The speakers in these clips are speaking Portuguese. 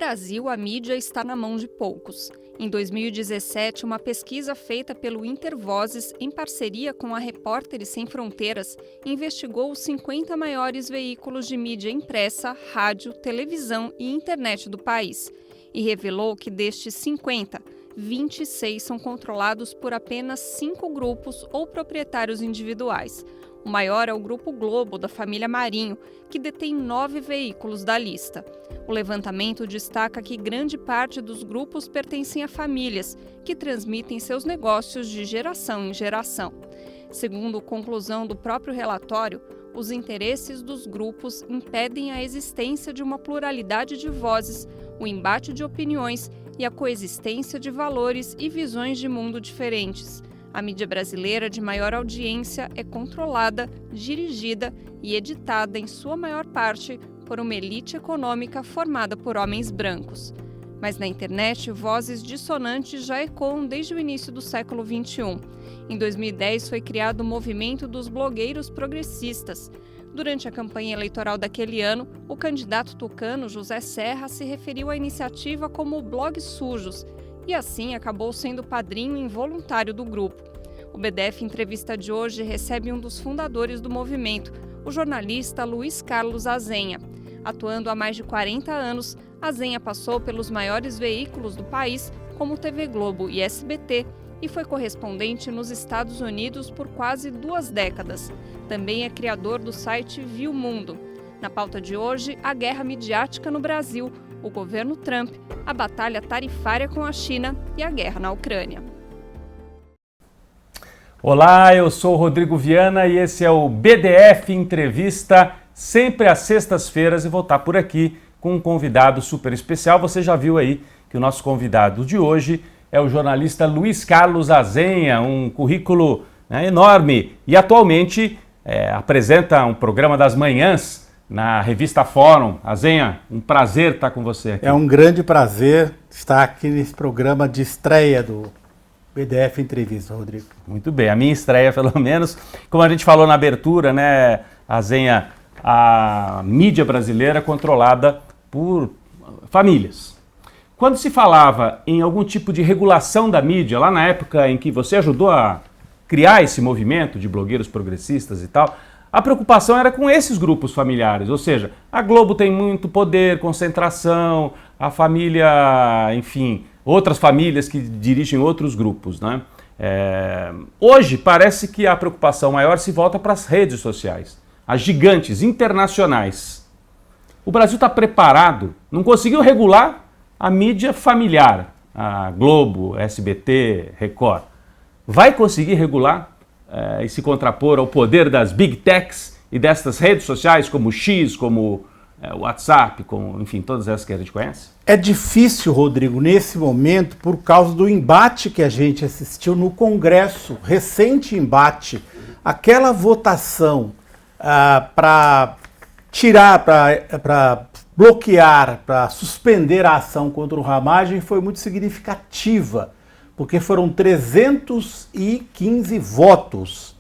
Brasil, a mídia está na mão de poucos. Em 2017, uma pesquisa feita pelo Intervozes, em parceria com a Repórteres Sem Fronteiras, investigou os 50 maiores veículos de mídia impressa, rádio, televisão e internet do país. E revelou que destes 50, 26 são controlados por apenas 5 grupos ou proprietários individuais. O maior é o Grupo Globo, da família Marinho, que detém 9 veículos da lista. O levantamento destaca que grande parte dos grupos pertencem a famílias, que transmitem seus negócios de geração em geração. Segundo conclusão do próprio relatório, os interesses dos grupos impedem a existência de uma pluralidade de vozes, o embate de opiniões e a coexistência de valores e visões de mundo diferentes. A mídia brasileira de maior audiência é controlada, dirigida e editada, em sua maior parte, por uma elite econômica formada por homens brancos. Mas na internet, vozes dissonantes já ecoam desde o início do século XXI. Em 2010, foi criado o movimento dos blogueiros progressistas. Durante a campanha eleitoral daquele ano, o candidato tucano José Serra se referiu à iniciativa como Blog Sujos, e assim acabou sendo padrinho involuntário do grupo. O BDF Entrevista de hoje recebe um dos fundadores do movimento, o jornalista Luiz Carlos Azenha. Atuando há mais de 40 anos, Azenha passou pelos maiores veículos do país, como TV Globo e SBT, e foi correspondente nos Estados Unidos por quase 2 décadas. Também é criador do site Viu Mundo. Na pauta de hoje, a guerra midiática no Brasil, o governo Trump, a batalha tarifária com a China e a guerra na Ucrânia. Olá, eu sou o Rodrigo Viana e esse é o BDF Entrevista, sempre às sextas-feiras, e vou estar por aqui com um convidado super especial. Você já viu aí que o nosso convidado de hoje é o jornalista Luiz Carlos Azenha, um currículo enorme e atualmente apresenta um programa das manhãs na revista Fórum. Azenha, um prazer estar com você aqui. É um grande prazer estar aqui nesse programa de estreia do BDF Entrevista, Rodrigo. Muito bem, a minha estreia pelo menos. Como a gente falou na abertura, né, Azenha, a mídia brasileira é controlada por famílias. Quando se falava em algum tipo de regulação da mídia, lá na época em que você ajudou a criar esse movimento de blogueiros progressistas e tal, a preocupação era com esses grupos familiares, ou seja, a Globo tem muito poder, concentração, a família, enfim, outras famílias que dirigem outros grupos, né? Hoje parece que a preocupação maior se volta para as redes sociais, as gigantes internacionais. O Brasil está preparado, não conseguiu regular a mídia familiar, a Globo, SBT, Record. Vai conseguir regular e se contrapor ao poder das big techs e destas redes sociais como o X, como o WhatsApp, como, enfim, todas essas que a gente conhece? É difícil, Rodrigo, nesse momento, por causa do embate que a gente assistiu no Congresso, recente embate, aquela votação para tirar, para bloquear, para suspender a ação contra o Ramagem foi muito significativa, porque foram 315 votos.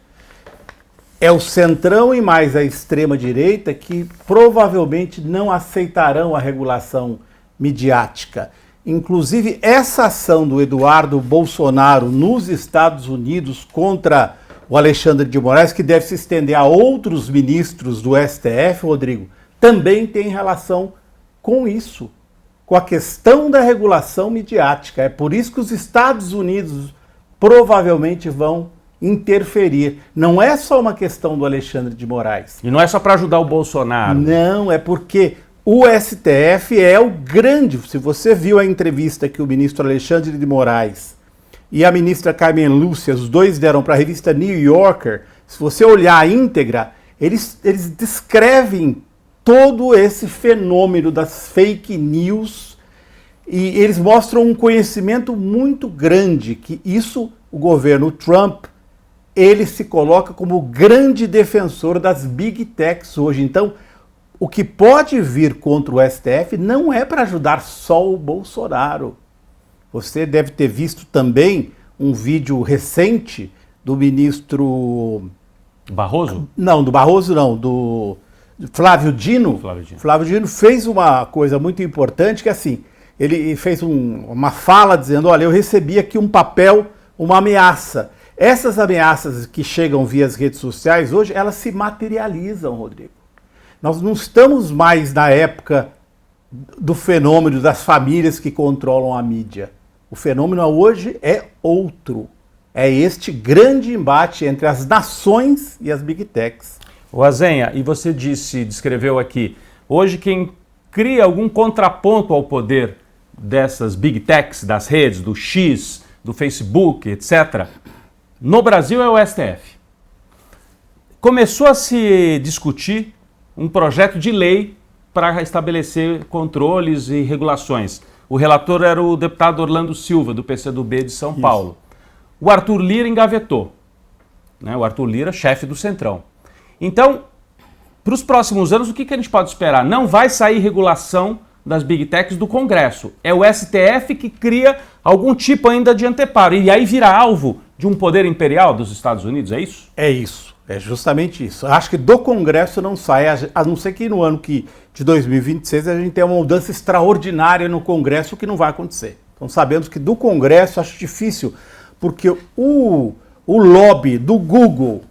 É o centrão e mais a extrema-direita que provavelmente não aceitarão a regulação midiática. Inclusive, essa ação do Eduardo Bolsonaro nos Estados Unidos contra o Alexandre de Moraes, que deve se estender a outros ministros do STF, Rodrigo, também tem relação com isso, com a questão da regulação midiática. É por isso que os Estados Unidos provavelmente vão interferir. Não é só uma questão do Alexandre de Moraes. E não é só para ajudar o Bolsonaro. Não, é porque o STF é o grande... Se você viu a entrevista que o ministro Alexandre de Moraes e a ministra Carmen Lúcia, os dois deram para a revista New Yorker, se você olhar a íntegra, eles descrevem todo esse fenômeno das fake news e eles mostram um conhecimento muito grande, que isso, o governo Trump, ele se coloca como grande defensor das big techs hoje. Então, o que pode vir contra o STF não é para ajudar só o Bolsonaro. Você deve ter visto também um vídeo recente do ministro... Barroso? Não, do Barroso não, do Flávio Dino. Flávio Dino fez uma coisa muito importante que, assim, ele fez uma fala dizendo, olha, eu recebi aqui um papel, uma ameaça. Essas ameaças que chegam via as redes sociais hoje, elas se materializam, Rodrigo. Nós não estamos mais na época do fenômeno das famílias que controlam a mídia. O fenômeno hoje é outro. É este grande embate entre as nações e as big techs. O Azenha, e você descreveu aqui, hoje quem cria algum contraponto ao poder dessas big techs, das redes, do X, do Facebook, etc., no Brasil é o STF. Começou a se discutir um projeto de lei para estabelecer controles e regulações. O relator era o deputado Orlando Silva, do PCdoB de São Paulo. O Arthur Lira engavetou. Né? O Arthur Lira, chefe do Centrão. Então, para os próximos anos, o que a gente pode esperar? Não vai sair regulação das big techs do Congresso. É o STF que cria algum tipo ainda de anteparo. E aí vira alvo de um poder imperial dos Estados Unidos, é isso? É isso. É justamente isso. Acho que do Congresso não sai, a não ser que no ano de 2026 a gente tenha uma mudança extraordinária no Congresso, que não vai acontecer. Então sabemos que do Congresso acho difícil, porque o lobby do Google,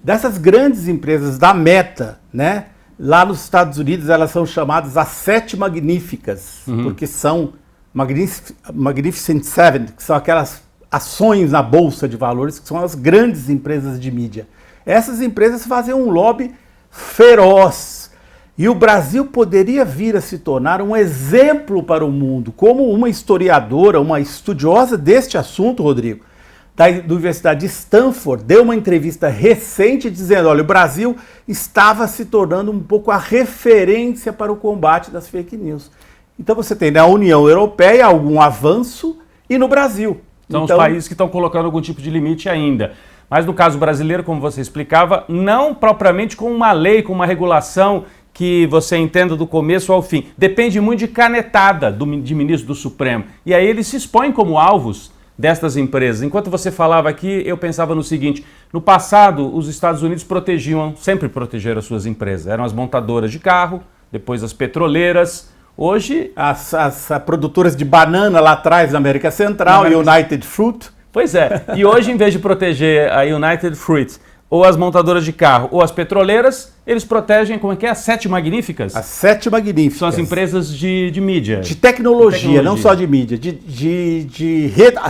dessas grandes empresas da Meta, né? Lá nos Estados Unidos elas são chamadas as 7 magníficas, porque são Magnificent Seven, que são aquelas ações na Bolsa de Valores, que são as grandes empresas de mídia. Essas empresas fazem um lobby feroz. E o Brasil poderia vir a se tornar um exemplo para o mundo, como uma historiadora, uma estudiosa deste assunto, Rodrigo, da Universidade de Stanford, deu uma entrevista recente dizendo, olha, o Brasil estava se tornando um pouco a referência para o combate das fake news. Então você tem na União Europeia algum avanço e no Brasil. São os países que estão colocando algum tipo de limite ainda. Mas no caso brasileiro, como você explicava, não propriamente com uma lei, com uma regulação que você entenda do começo ao fim. Depende muito de canetada de ministro do Supremo. E aí eles se expõem como alvos destas empresas. Enquanto você falava aqui, eu pensava no seguinte, no passado os Estados Unidos sempre protegeram as suas empresas. Eram as montadoras de carro, depois as petroleiras. Hoje, as produtoras de banana lá atrás na América Central, United Fruit. Pois é, e hoje em vez de proteger a United Fruit, ou as montadoras de carro, ou as petroleiras, eles protegem, como é que é? As 7 magníficas? As 7 magníficas. São as empresas de mídia. De tecnologia, não só de mídia.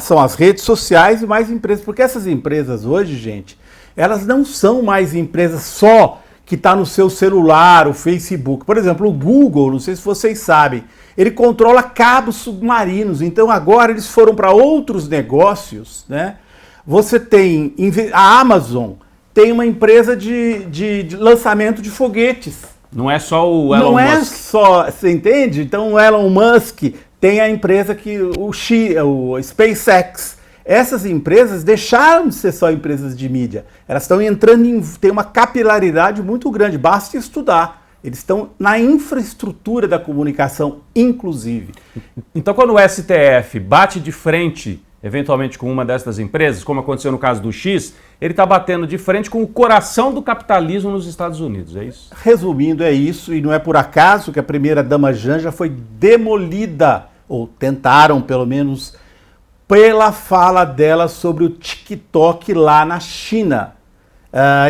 São as redes sociais e mais empresas. Porque essas empresas hoje, gente, elas não são mais empresas só que está no seu celular, o Facebook. Por exemplo, o Google, não sei se vocês sabem, ele controla cabos submarinos. Então agora eles foram para outros negócios, né? Você tem a Amazon, tem uma empresa de lançamento de foguetes. Não é só o Elon Musk. Não é só, você entende? Então o Elon Musk tem a empresa o SpaceX. Essas empresas deixaram de ser só empresas de mídia. Elas estão entrando tem uma capilaridade muito grande, basta estudar. Eles estão na infraestrutura da comunicação, inclusive. Então quando o STF bate de frente eventualmente com uma dessas empresas, como aconteceu no caso do X, ele está batendo de frente com o coração do capitalismo nos Estados Unidos, é isso? Resumindo, é isso, e não é por acaso que a primeira-dama Janja foi demolida, ou tentaram pelo menos, pela fala dela sobre o TikTok lá na China.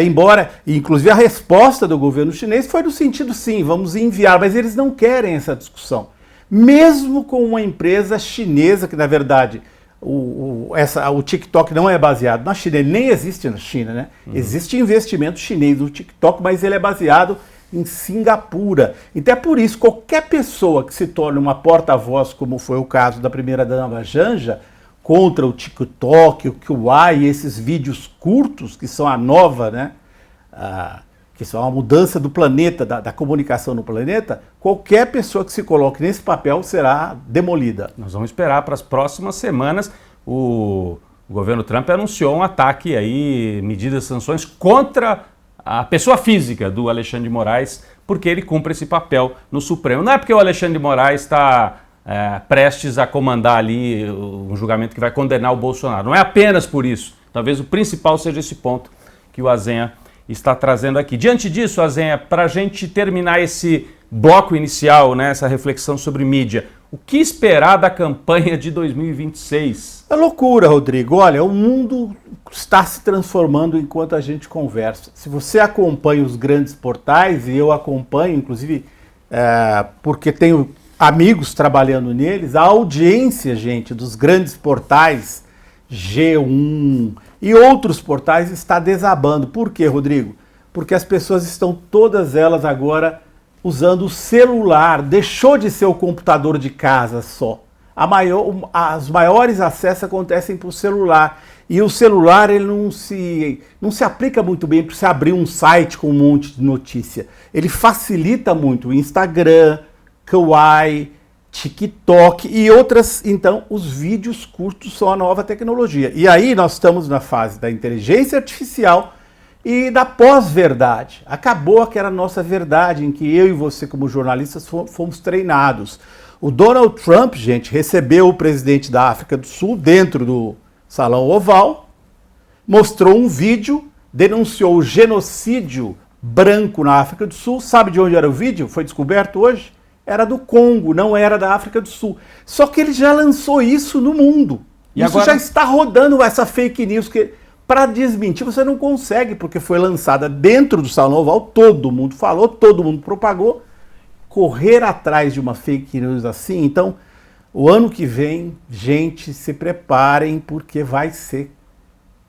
Embora, inclusive a resposta do governo chinês foi no sentido, sim, vamos enviar, mas eles não querem essa discussão. Mesmo com uma empresa chinesa, que na verdade o TikTok não é baseado na China, ele nem existe na China, né? Existe investimento chinês no TikTok, mas ele é baseado em Singapura. Então é por isso, qualquer pessoa que se torne uma porta-voz, como foi o caso da primeira-dama Janja, contra o TikTok, o Kawaii, esses vídeos curtos, que são a nova, né? Que são a mudança do planeta, da comunicação no planeta, qualquer pessoa que se coloque nesse papel será demolida. Nós vamos esperar para as próximas semanas. O governo Trump anunciou um ataque aí, medidas, sanções contra a pessoa física do Alexandre de Moraes, porque ele cumpre esse papel no Supremo. Não é porque o Alexandre de Moraes está prestes a comandar ali um julgamento que vai condenar o Bolsonaro. Não é apenas por isso. Talvez o principal seja esse ponto que o Azenha está trazendo aqui. Diante disso, Azenha, para a gente terminar esse bloco inicial, né, essa reflexão sobre mídia. O que esperar da campanha de 2026? É loucura, Rodrigo. Olha, o mundo está se transformando enquanto a gente conversa. Se você acompanha os grandes portais, e eu acompanho, inclusive, porque tenho amigos trabalhando neles, a audiência, gente, dos grandes portais, G1 e outros portais, está desabando. Por quê, Rodrigo? Porque as pessoas estão todas elas agora usando o celular, deixou de ser o computador de casa só. Os maiores acessos acontecem por celular. E o celular ele não se aplica muito bem para você abrir um site com um monte de notícia. Ele facilita muito o Instagram, Kawaii, TikTok e outras. Então, os vídeos curtos são a nova tecnologia. E aí nós estamos na fase da inteligência artificial e da pós-verdade. Acabou aquela nossa verdade em que eu e você, como jornalistas, fomos treinados. O Donald Trump, gente, recebeu o presidente da África do Sul dentro do Salão Oval, mostrou um vídeo, denunciou o genocídio branco na África do Sul. Sabe de onde era o vídeo? Foi descoberto hoje? Era do Congo, não era da África do Sul. Só que ele já lançou isso no mundo. E isso agora já está rodando, essa fake news que... Para desmentir, você não consegue, porque foi lançada dentro do Salão Oval, todo mundo falou, todo mundo propagou. Correr atrás de uma fake news assim, então, o ano que vem, gente, se preparem, porque vai ser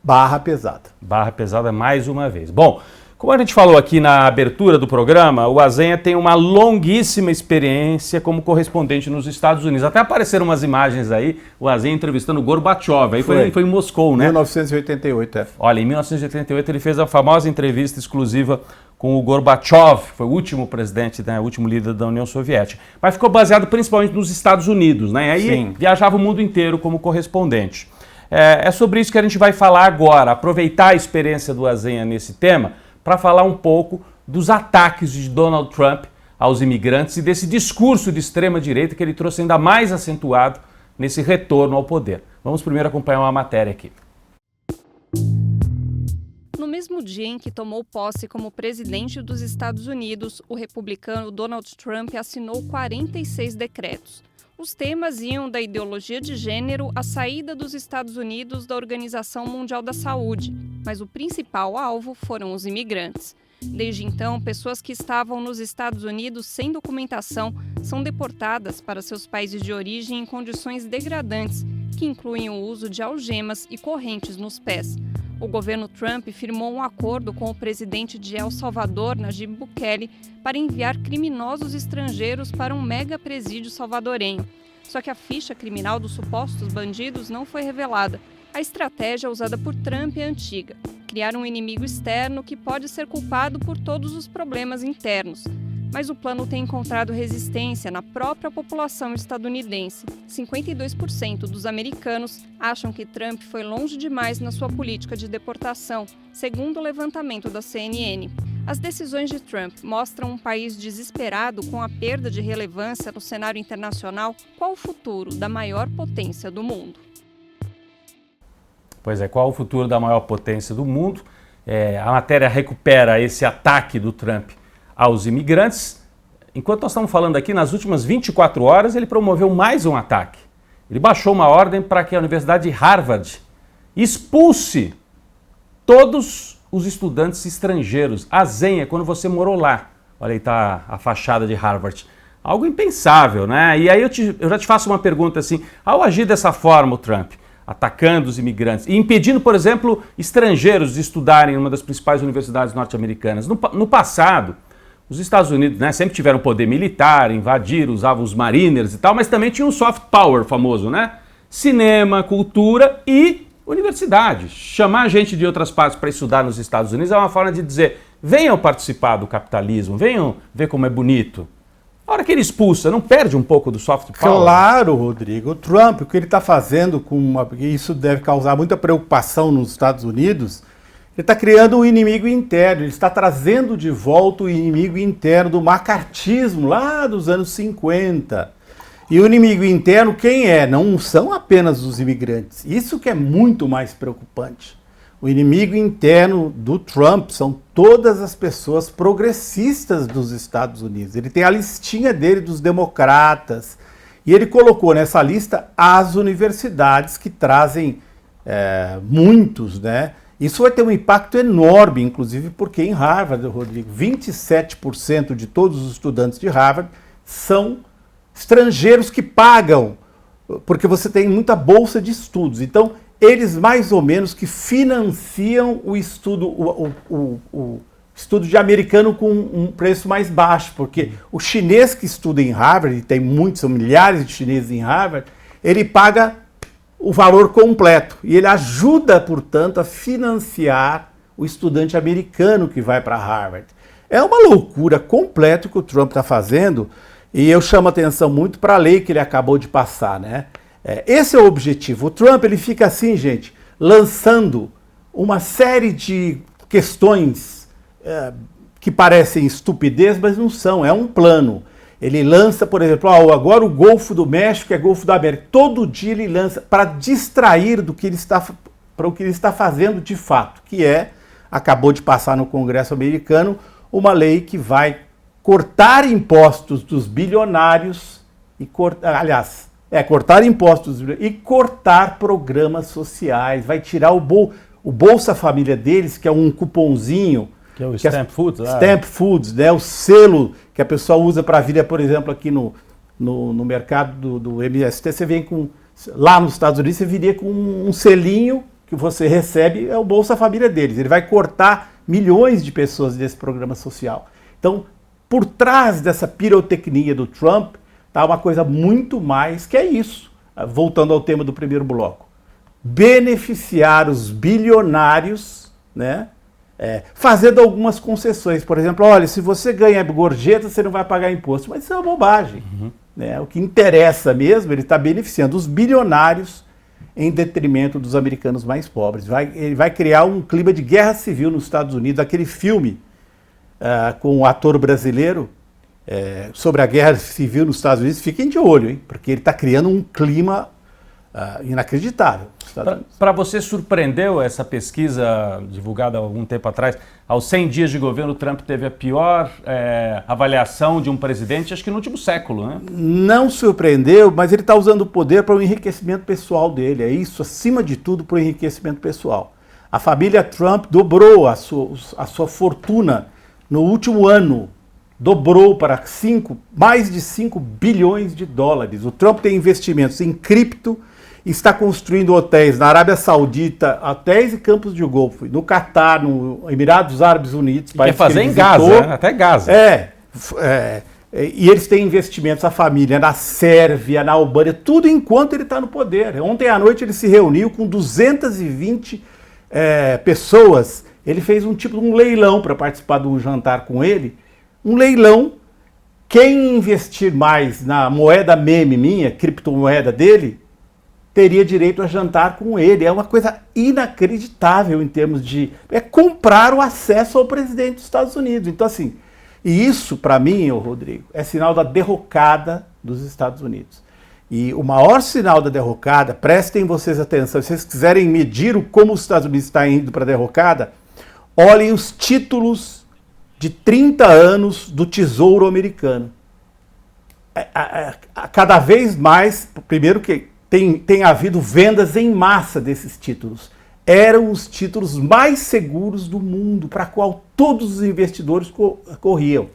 barra pesada. Barra pesada mais uma vez. Bom, como a gente falou aqui na abertura do programa, o Azenha tem uma longuíssima experiência como correspondente nos Estados Unidos. Até apareceram umas imagens aí, o Azenha entrevistando o Gorbachev, aí foi em Moscou, né? 1988, Olha, em 1988 ele fez a famosa entrevista exclusiva com o Gorbachev, foi o último presidente, né, o último líder da União Soviética. Mas ficou baseado principalmente nos Estados Unidos, né? E aí Sim. Viajava o mundo inteiro como correspondente. É sobre isso que a gente vai falar agora, aproveitar a experiência do Azenha nesse tema, para falar um pouco dos ataques de Donald Trump aos imigrantes e desse discurso de extrema-direita que ele trouxe ainda mais acentuado nesse retorno ao poder. Vamos primeiro acompanhar uma matéria aqui. No mesmo dia em que tomou posse como presidente dos Estados Unidos, o republicano Donald Trump assinou 46 decretos. Os temas iam da ideologia de gênero à saída dos Estados Unidos da Organização Mundial da Saúde, mas o principal alvo foram os imigrantes. Desde então, pessoas que estavam nos Estados Unidos sem documentação são deportadas para seus países de origem em condições degradantes, que incluem o uso de algemas e correntes nos pés. O governo Trump firmou um acordo com o presidente de El Salvador, Nayib Bukele, para enviar criminosos estrangeiros para um mega presídio salvadorenho. Só que a ficha criminal dos supostos bandidos não foi revelada. A estratégia usada por Trump é antiga: criar um inimigo externo que pode ser culpado por todos os problemas internos. Mas o plano tem encontrado resistência na própria população estadunidense. 52% dos americanos acham que Trump foi longe demais na sua política de deportação, segundo o levantamento da CNN. As decisões de Trump mostram um país desesperado com a perda de relevância no cenário internacional. Qual o futuro da maior potência do mundo? Pois é, qual o futuro da maior potência do mundo? A matéria recupera esse ataque do Trump aos imigrantes. Enquanto nós estamos falando aqui, nas últimas 24 horas, ele promoveu mais um ataque. Ele baixou uma ordem para que a Universidade de Harvard expulse todos os estudantes estrangeiros. Azenha, quando você morou lá. Olha aí, está a fachada de Harvard. Algo impensável, né? E aí eu já te faço uma pergunta assim, ao agir dessa forma o Trump, atacando os imigrantes e impedindo, por exemplo, estrangeiros de estudarem em uma das principais universidades norte-americanas. No passado, os Estados Unidos, né, sempre tiveram poder militar, invadiram, usavam os mariners e tal, mas também tinha um soft power famoso, né? Cinema, cultura e universidade. Chamar gente de outras partes para estudar nos Estados Unidos é uma forma de dizer: venham participar do capitalismo, venham ver como é bonito. A hora que ele expulsa, não perde um pouco do soft power? Claro, Rodrigo. O Trump, o que ele está fazendo, isso deve causar muita preocupação nos Estados Unidos, ele está criando um inimigo interno, ele está trazendo de volta o inimigo interno do macartismo lá dos anos 50. E o inimigo interno quem é? Não são apenas os imigrantes. Isso que é muito mais preocupante. O inimigo interno do Trump são todas as pessoas progressistas dos Estados Unidos. Ele tem a listinha dele dos democratas e ele colocou nessa lista as universidades que trazem muitos, né? Isso vai ter um impacto enorme, inclusive porque em Harvard, Rodrigo, 27% de todos os estudantes de Harvard são estrangeiros que pagam, porque você tem muita bolsa de estudos. Então, eles mais ou menos que financiam o estudo, o estudo de americano com um preço mais baixo, porque o chinês que estuda em Harvard, e tem muitos, são milhares de chineses em Harvard, ele paga o valor completo e ele ajuda, portanto, a financiar o estudante americano que vai para Harvard. É uma loucura completa o que o Trump está fazendo e eu chamo a atenção muito para a lei que ele acabou de passar, né? Esse é o objetivo. O Trump, ele fica assim, gente, lançando uma série de questões que parecem estupidez, mas não são, é um plano. Ele lança, por exemplo, agora o Golfo do México é Golfo da América. Todo dia ele lança para distrair do que ele está, para o que ele está fazendo de fato, que acabou de passar no Congresso americano, uma lei que vai cortar impostos dos bilionários e cortar impostos e cortar programas sociais, vai tirar o Bolsa Família deles, que é um cupomzinho, que é o Stamp Foods, Stamp Foods, né, o selo que a pessoa usa para a vida, por exemplo, aqui no mercado do MST, você vem com, lá nos Estados Unidos, você viria com um selinho que você recebe, é o Bolsa Família deles. Ele vai cortar milhões de pessoas desse programa social. Então, por trás dessa pirotecnia do Trump, está uma coisa muito mais que é isso. Voltando ao tema do primeiro bloco. Beneficiar os bilionários, né? Fazendo algumas concessões. Por exemplo, olha, se você ganha gorjeta, você não vai pagar imposto. Mas isso é uma bobagem. Né? O que interessa mesmo, ele está beneficiando os bilionários em detrimento dos americanos mais pobres. Ele vai criar um clima de guerra civil nos Estados Unidos. Aquele filme com o ator brasileiro sobre a guerra civil nos Estados Unidos, fiquem de olho, hein? Porque ele está criando um clima inacreditável. Para você, surpreendeu essa pesquisa divulgada há algum tempo atrás? Aos 100 dias de governo, o Trump teve a pior avaliação de um presidente, acho que no último século, né? Não surpreendeu, mas ele está usando o poder para o enriquecimento pessoal dele. É isso, acima de tudo, para o enriquecimento pessoal. A família Trump dobrou a sua fortuna no último ano. Dobrou para mais de 5 bilhões de dólares. O Trump tem investimentos em cripto, está construindo hotéis na Arábia Saudita, hotéis e campos de golfe, no Catar, no Emirados Árabes Unidos. Quer fazer em Gaza, né? Até Gaza. E eles têm investimentos, a família, na Sérvia, na Albânia, tudo enquanto ele está no poder. Ontem à noite ele se reuniu com 220 pessoas. Ele fez um tipo de um leilão para participar do jantar com ele. Um leilão, quem investir mais na moeda meme minha, criptomoeda dele, teria direito a jantar com ele. É uma coisa inacreditável em termos de... comprar o acesso ao presidente dos Estados Unidos. Então, assim, e isso, para mim, Rodrigo, é sinal da derrocada dos Estados Unidos. E o maior sinal da derrocada, prestem vocês atenção, se vocês quiserem medir como os Estados Unidos estão indo para a derrocada, olhem os títulos de 30 anos do Tesouro Americano. Cada vez mais, primeiro que tem havido vendas em massa desses títulos. Eram os títulos mais seguros do mundo, para qual todos os investidores corriam.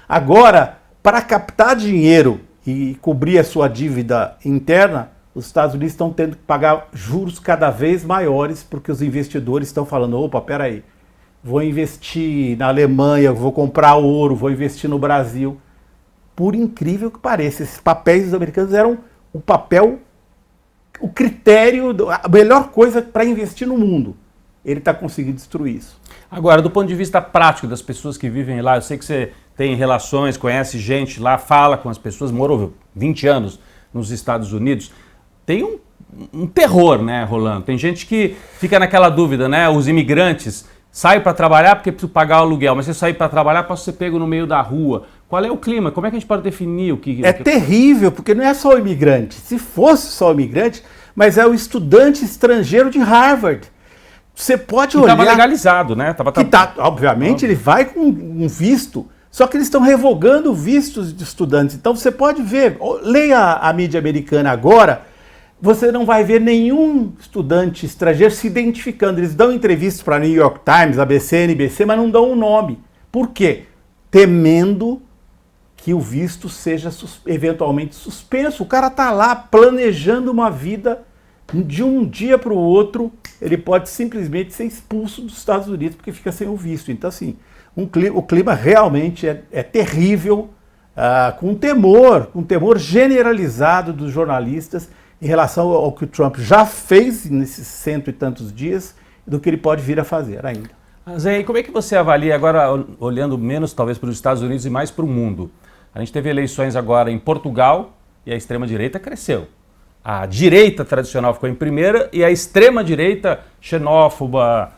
Agora, para captar dinheiro e cobrir a sua dívida interna, os Estados Unidos estão tendo que pagar juros cada vez maiores, porque os investidores estão falando, opa, peraí, vou investir na Alemanha, vou comprar ouro, vou investir no Brasil. Por incrível que pareça, esses papéis dos americanos eram o critério, a melhor coisa para investir no mundo. Ele está conseguindo destruir isso. Agora, do ponto de vista prático das pessoas que vivem lá, eu sei que você tem relações, conhece gente lá, fala com as pessoas, morou 20 anos nos Estados Unidos. Tem um terror, né, rolando. Tem gente que fica naquela dúvida, né, os imigrantes... Sai para trabalhar porque precisa pagar o aluguel, mas se sair para trabalhar pode ser pego no meio da rua. Qual é o clima? Como é que a gente pode definir o que... É terrível, porque não é só o imigrante. Se fosse só o imigrante, mas é o estudante estrangeiro de Harvard. Você pode olhar... Estava legalizado, né? Obviamente, ele vai com um visto, só que eles estão revogando vistos de estudantes. Então você pode ver, leia a mídia americana agora, você não vai ver nenhum estudante estrangeiro se identificando. Eles dão entrevistas para New York Times, ABC, NBC, mas não dão um nome. Por quê? Temendo que o visto seja eventualmente suspenso. O cara está lá planejando uma vida, de um dia para o outro, ele pode simplesmente ser expulso dos Estados Unidos porque fica sem o visto. Então, assim, o clima realmente é terrível, com temor generalizado dos jornalistas em relação ao que o Trump já fez nesses 100 e tantos dias, do que ele pode vir a fazer ainda. Zé, e como é que você avalia agora, olhando menos talvez para os Estados Unidos e mais para o mundo? A gente teve eleições agora em Portugal e a extrema-direita cresceu. A direita tradicional ficou em primeira e a extrema-direita xenófoba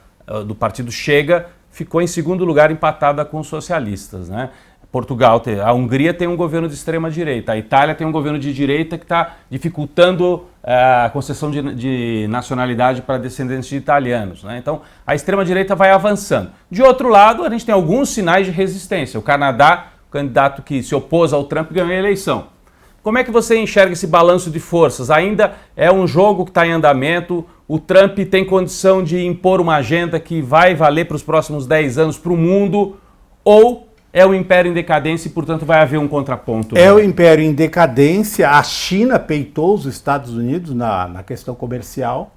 do partido Chega ficou em segundo lugar, empatada com os socialistas, né? Portugal, a Hungria tem um governo de extrema-direita, a Itália tem um governo de direita que está dificultando a concessão de nacionalidade para descendentes de italianos, né? Então, a extrema-direita vai avançando. De outro lado, a gente tem alguns sinais de resistência. O Canadá, o candidato que se opôs ao Trump, ganhou a eleição. Como é que você enxerga esse balanço de forças? Ainda é um jogo que está em andamento, o Trump tem condição de impor uma agenda que vai valer para os próximos 10 anos para o mundo, ou é o império em decadência e, portanto, vai haver um contraponto? É o império em decadência. A China peitou os Estados Unidos na questão comercial.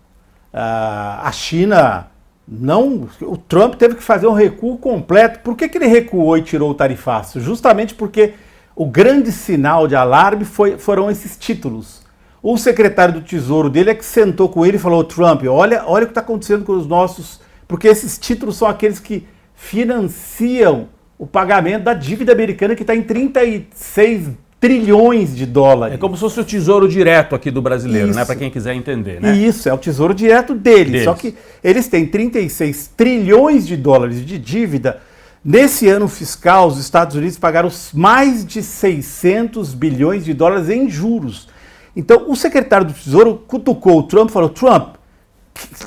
A China não... O Trump teve que fazer um recuo completo. Por que ele recuou e tirou o tarifaço? Justamente porque o grande sinal de alarme foram esses títulos. O secretário do Tesouro dele é que sentou com ele e falou: Trump, olha o que está acontecendo com os nossos... Porque esses títulos são aqueles que financiam o pagamento da dívida americana, que está em 36 trilhões de dólares. É como se fosse o tesouro direto aqui do brasileiro, né? Para quem quiser entender, né? Isso, é o tesouro direto deles. Só que eles têm 36 trilhões de dólares de dívida. Nesse ano fiscal, os Estados Unidos pagaram mais de 600 bilhões de dólares em juros. Então, o secretário do Tesouro cutucou o Trump e falou: Trump,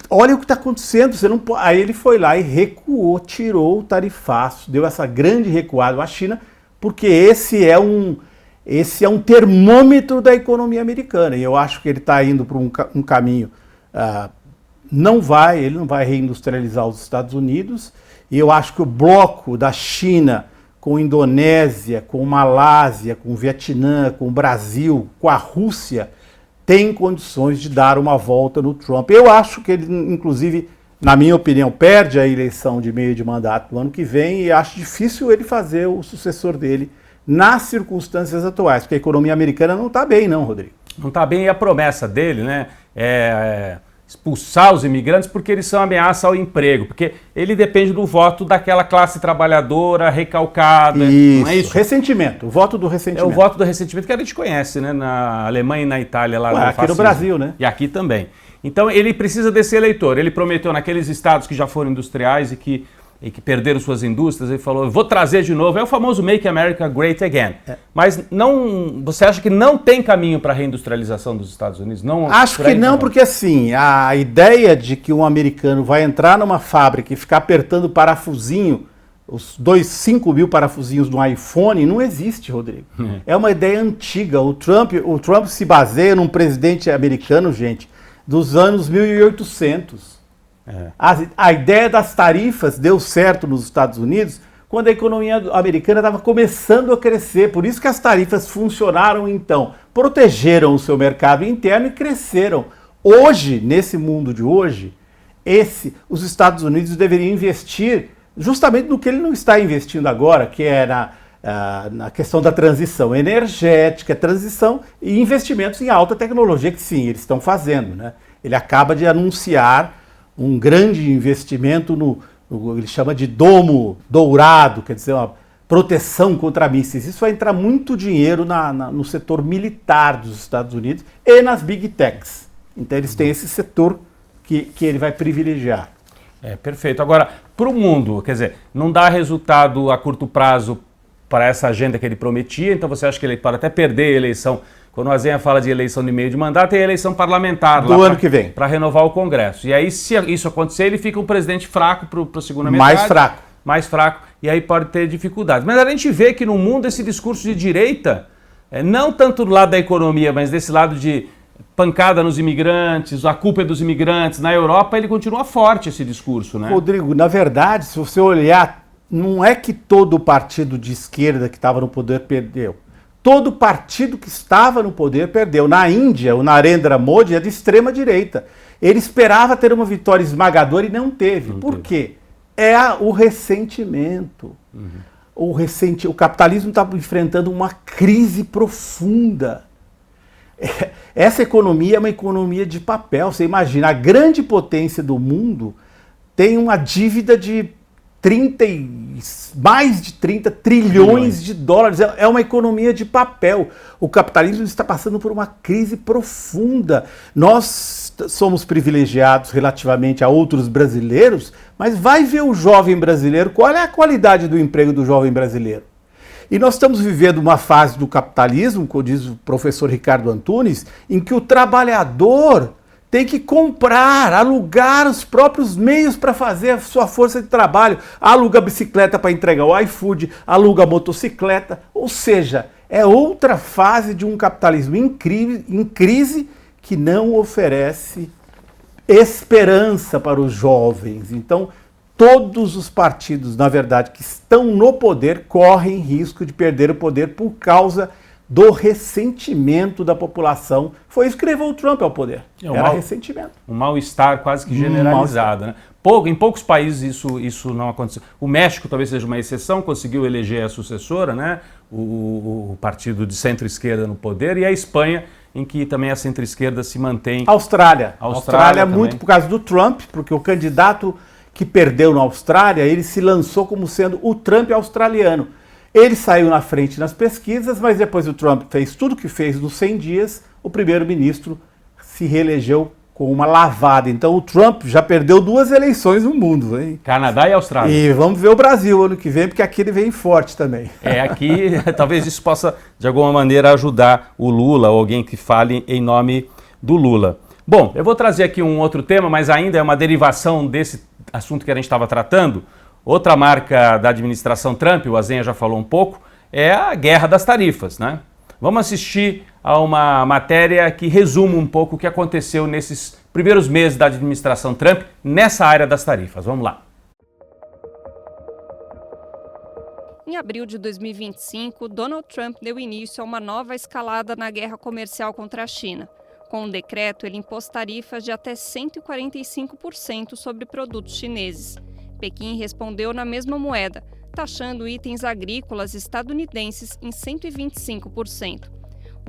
olha o que está acontecendo, você não pode... Aí ele foi lá e recuou, tirou o tarifaço, deu essa grande recuada à China, porque esse é um termômetro da economia americana. E eu acho que ele está indo para um caminho... ele não vai reindustrializar os Estados Unidos, e eu acho que o bloco da China com Indonésia, com Malásia, com Vietnã, com o Brasil, com a Rússia, tem condições de dar uma volta no Trump. Eu acho que ele, inclusive, na minha opinião, perde a eleição de meio de mandato do ano que vem, e acho difícil ele fazer o sucessor dele nas circunstâncias atuais, porque a economia americana não está bem, não, Rodrigo. Não está bem, e a promessa dele, né, é expulsar os imigrantes porque eles são ameaça ao emprego, porque ele depende do voto daquela classe trabalhadora recalcada. Isso, não é isso? Ressentimento, o voto do ressentimento. É o voto do ressentimento que a gente conhece, né, na Alemanha e na Itália. Lá aqui no Brasil, né? E aqui também. Então ele precisa desse eleitor. Ele prometeu naqueles estados que já foram industriais e que perderam suas indústrias, ele falou: eu vou trazer de novo. É o famoso Make America Great Again. Mas você acha que não tem caminho para a reindustrialização dos Estados Unidos? Não, acho que não, porque assim, a ideia de que um americano vai entrar numa fábrica e ficar apertando parafusinho, os 5 mil parafusinhos do iPhone, não existe, Rodrigo. É uma ideia antiga. O Trump se baseia num presidente americano, gente, dos anos 1800. A ideia das tarifas deu certo nos Estados Unidos quando a economia americana estava começando a crescer. Por isso que as tarifas funcionaram então. Protegeram o seu mercado interno e cresceram. Hoje, nesse mundo de hoje, os Estados Unidos deveriam investir justamente no que ele não está investindo agora, que é na questão da transição energética, transição e investimentos em alta tecnologia, que sim, eles estão fazendo, né? Ele acaba de anunciar um grande investimento ele chama de domo dourado, quer dizer, uma proteção contra mísseis. Isso vai entrar muito dinheiro no setor militar dos Estados Unidos e nas big techs. Então eles têm esse setor que ele vai privilegiar. Perfeito. Agora, para o mundo, quer dizer, não dá resultado a curto prazo para essa agenda que ele prometia, então você acha que ele pode até perder a eleição Quando o Azenha fala de eleição de meio de mandato, tem a eleição parlamentar do ano que vem, para renovar o Congresso. E aí, se isso acontecer, ele fica um presidente fraco para a segunda metade. Mais fraco, e aí pode ter dificuldades. Mas a gente vê que no mundo esse discurso de direita, não tanto do lado da economia, mas desse lado de pancada nos imigrantes, a culpa é dos imigrantes, na Europa ele continua forte esse discurso, né? Rodrigo, na verdade, se você olhar, não é que todo partido de esquerda que estava no poder perdeu. Todo partido que estava no poder perdeu. Na Índia, o Narendra Modi é de extrema direita. Ele esperava ter uma vitória esmagadora e não teve. Por quê? O ressentimento. O capitalismo está enfrentando uma crise profunda. Essa economia é uma economia de papel. Você imagina, a grande potência do mundo tem uma dívida de mais de 30 trilhões de dólares. É uma economia de papel. O capitalismo está passando por uma crise profunda. Nós somos privilegiados relativamente a outros brasileiros, mas vai ver o jovem brasileiro, qual é a qualidade do emprego do jovem brasileiro. E nós estamos vivendo uma fase do capitalismo, como diz o professor Ricardo Antunes, em que o trabalhador tem que comprar, alugar os próprios meios para fazer a sua força de trabalho. Aluga a bicicleta para entregar o iFood, aluga a motocicleta. Ou seja, é outra fase de um capitalismo em crise que não oferece esperança para os jovens. Então, todos os partidos, na verdade, que estão no poder, correm risco de perder o poder por causa do ressentimento da população. Foi isso que levou o Trump ao poder. Era ressentimento. Um mal-estar quase que generalizado, né? Em poucos países isso não aconteceu. O México talvez seja uma exceção, conseguiu eleger a sucessora, né? O partido de centro-esquerda no poder, e a Espanha, em que também a centro-esquerda se mantém. Austrália muito por causa do Trump, porque o candidato que perdeu na Austrália, ele se lançou como sendo o Trump australiano. Ele saiu na frente nas pesquisas, mas depois o Trump fez tudo o que fez nos 100 dias, o primeiro-ministro se reelegeu com uma lavada. Então o Trump já perdeu 2 eleições no mundo, hein? Canadá e Austrália. E vamos ver o Brasil ano que vem, porque aqui ele vem forte também. Aqui talvez isso possa, de alguma maneira, ajudar o Lula, ou alguém que fale em nome do Lula. Bom, eu vou trazer aqui um outro tema, mas ainda é uma derivação desse assunto que a gente estava tratando. Outra marca da administração Trump, o Azenha já falou um pouco, é a guerra das tarifas, né? Vamos assistir a uma matéria que resume um pouco o que aconteceu nesses primeiros meses da administração Trump nessa área das tarifas. Vamos lá. Em abril de 2025, Donald Trump deu início a uma nova escalada na guerra comercial contra a China. Com um decreto, ele impôs tarifas de até 145% sobre produtos chineses. Pequim respondeu na mesma moeda, taxando itens agrícolas estadunidenses em 125%.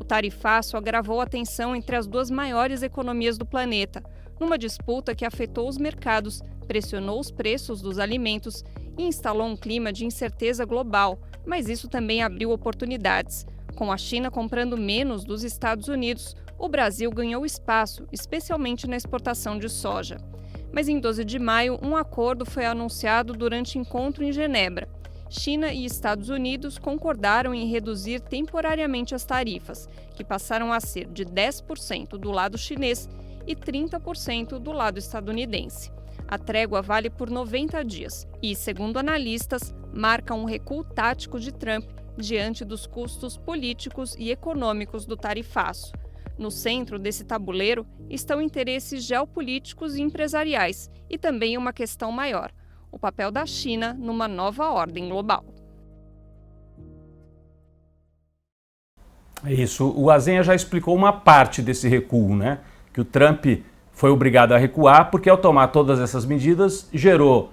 O tarifaço agravou a tensão entre as 2 maiores economias do planeta, numa disputa que afetou os mercados, pressionou os preços dos alimentos e instalou um clima de incerteza global, mas isso também abriu oportunidades. Com a China comprando menos dos Estados Unidos, o Brasil ganhou espaço, especialmente na exportação de soja. Mas em 12 de maio, um acordo foi anunciado durante encontro em Genebra. China e Estados Unidos concordaram em reduzir temporariamente as tarifas, que passaram a ser de 10% do lado chinês e 30% do lado estadunidense. A trégua vale por 90 dias e, segundo analistas, marca um recuo tático de Trump diante dos custos políticos e econômicos do tarifaço. No centro desse tabuleiro estão interesses geopolíticos e empresariais e também uma questão maior: o papel da China numa nova ordem global. Isso, o Azenha já explicou uma parte desse recuo, né? Que o Trump foi obrigado a recuar porque, ao tomar todas essas medidas, gerou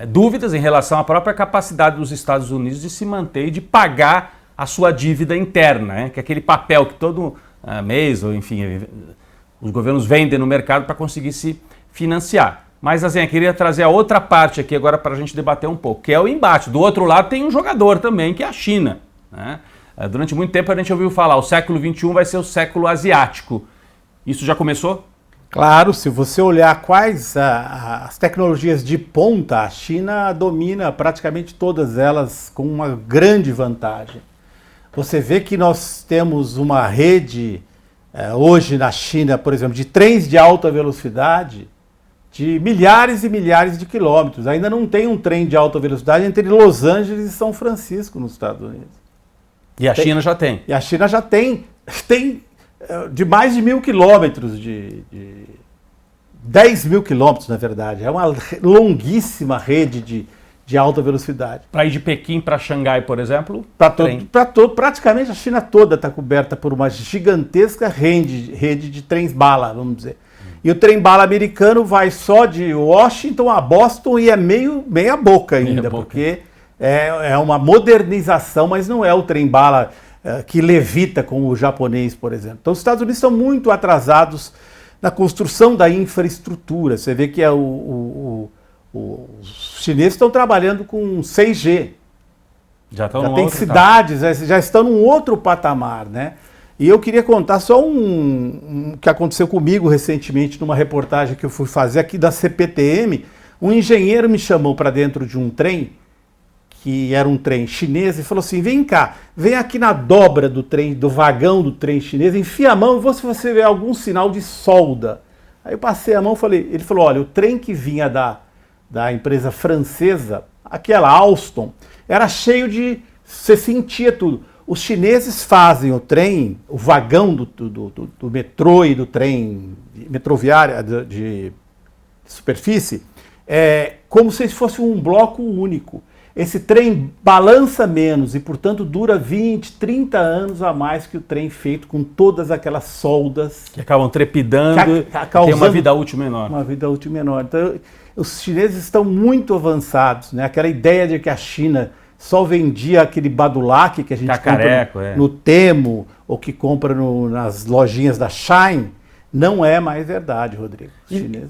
dúvidas em relação à própria capacidade dos Estados Unidos de se manter e de pagar a sua dívida interna, né? Que é aquele papel que todo mês, ou enfim, os governos vendem no mercado para conseguir se financiar. Mas, Azenha, queria trazer a outra parte aqui agora para a gente debater um pouco, que é o embate. Do outro lado tem um jogador também, que é a China, né? Durante muito tempo a gente ouviu falar, o século XXI vai ser o século asiático. Isso já começou? Claro, se você olhar quais as tecnologias de ponta, a China domina praticamente todas elas com uma grande vantagem. Você vê que nós temos uma rede, hoje na China, por exemplo, de trens de alta velocidade, de milhares e milhares de quilômetros. Ainda não tem um trem de alta velocidade entre Los Angeles e São Francisco, nos Estados Unidos. E a China já tem. E a China já tem de mais de 1.000 quilômetros, de 10 mil quilômetros, na verdade. É uma longuíssima rede de alta velocidade. Para ir de Pequim para Xangai, por exemplo, praticamente a China toda está coberta por uma gigantesca rede de trens-bala, vamos dizer. E o trem-bala americano vai só de Washington a Boston e é meia boca ainda, porque é uma modernização, mas não é o trem-bala que levita como o japonês, por exemplo. Então os Estados Unidos estão muito atrasados na construção da infraestrutura. Você vê que os chineses estão trabalhando com 6G. Já tem cidades, já estão num outro patamar, né? E eu queria contar só um que aconteceu comigo recentemente numa reportagem que eu fui fazer aqui da CPTM. Um engenheiro me chamou para dentro de um trem, que era um trem chinês, e falou assim: vem cá, vem aqui na dobra do trem, do vagão do trem chinês, enfia a mão e vê se você vê algum sinal de solda. Aí eu passei a mão e ele falou: olha, o trem que vinha da empresa francesa, aquela Alstom, era cheio de... você sentia tudo. Os chineses fazem o trem, o vagão do metrô e do trem metroviário de superfície, como se fosse um bloco único. Esse trem balança menos e, portanto, dura 20, 30 anos a mais que o trem feito com todas aquelas soldas. Que acabam trepidando, tem uma vida útil menor. Uma vida útil menor. Então, os chineses estão muito avançados, né? Aquela ideia de que a China só vendia aquele badulaque que a gente compra no Temu ou que compra nas lojinhas da Shine, não é mais verdade, Rodrigo.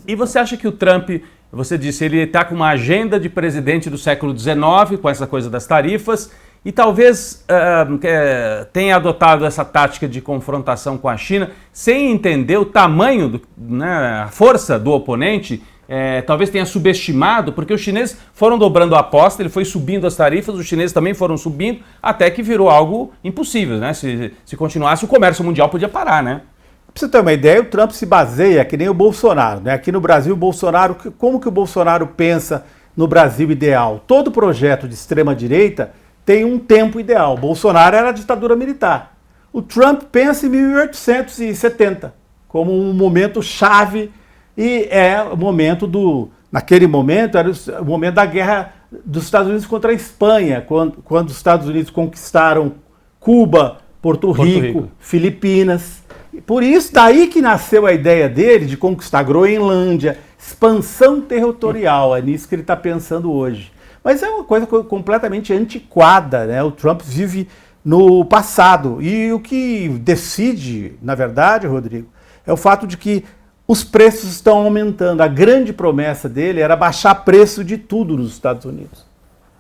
E você acha que o Trump, você disse, ele está com uma agenda de presidente do século XIX, com essa coisa das tarifas, e talvez tenha adotado essa tática de confrontação com a China, sem entender o tamanho, a força do oponente, talvez tenha subestimado, porque os chineses foram dobrando a aposta, ele foi subindo as tarifas, os chineses também foram subindo, até que virou algo impossível, né? Se continuasse, o comércio mundial podia parar, né? Pra você ter uma ideia, o Trump se baseia que nem o Bolsonaro, né? Aqui no Brasil, como que o Bolsonaro pensa no Brasil ideal? Todo projeto de extrema-direita tem um tempo ideal. O Bolsonaro era a ditadura militar. O Trump pensa em 1870 como um momento chave. E o momento naquele momento, era o momento da guerra dos Estados Unidos contra a Espanha, quando os Estados Unidos conquistaram Cuba, Porto Rico, Filipinas. Por isso, daí que nasceu a ideia dele de conquistar Groenlândia, expansão territorial, é nisso que ele está pensando hoje. Mas é uma coisa completamente antiquada, né? O Trump vive no passado. E o que decide, na verdade, Rodrigo, é o fato de que os preços estão aumentando. A grande promessa dele era baixar preço de tudo nos Estados Unidos.